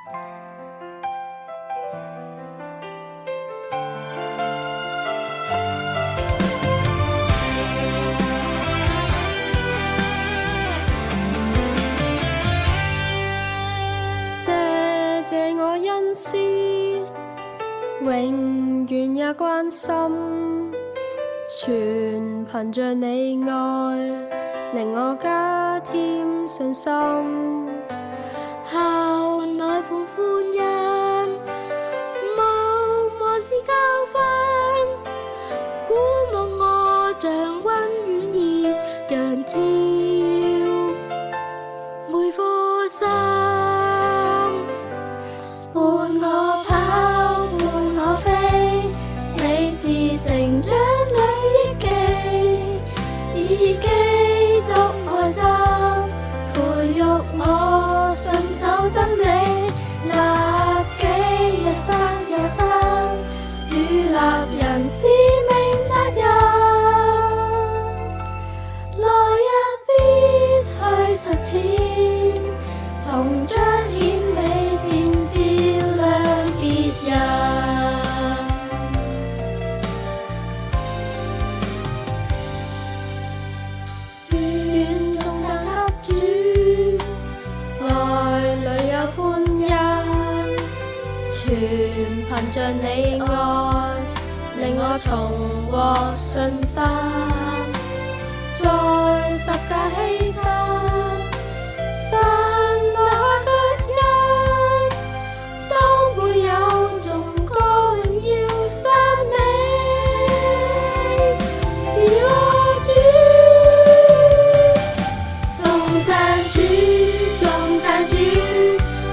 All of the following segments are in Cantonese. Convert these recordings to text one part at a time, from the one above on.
謝謝我恩師，永遠也關心，全憑着你愛，令我加添信心。校內歡歡欣，無望是教訓，鼓舞我像溫暖熱陽照每顆心。伴我跑，伴我飛，你是成長裏憶記，以基督愛心培育我信守真理，立己一生一生，與立人使命責任，來日必去實踐，同彰顯美善照亮別人。願頌讚給主，愛裏有歡欣，全憑着你愛，令我重獲信心，在十架犧牲，神留下腳印，當會有頌歌榮耀讚美，是我主。頌讚主，頌讚主，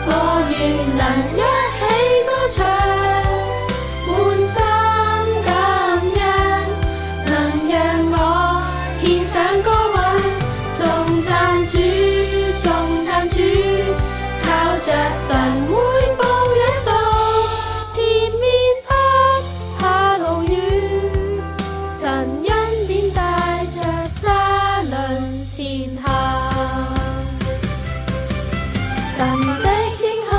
我願能一起歌唱，滿心感恩，能讓我獻上歌韻。頌讚主，頌讚主，靠着神每步引導，前面不怕路遠，神恩典帶着沙輪前行。神的應許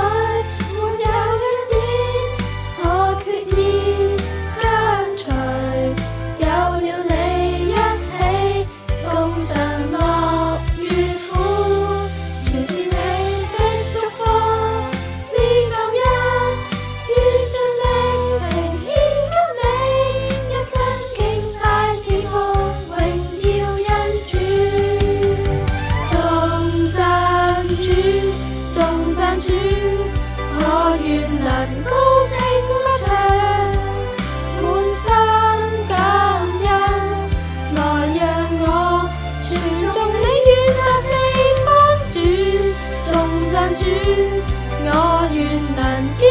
沒有一點可決意跟隨，有了你一起共嘗樂與苦，全是你的祝福，是救恩，願盡力呈獻給你，一生敬拜侍奉，榮耀恩主。頌讚主，頌讚主，我願能高聲歌唱，滿心感恩，來讓我傳頌你遠達四方主。頌讚主，我願能堅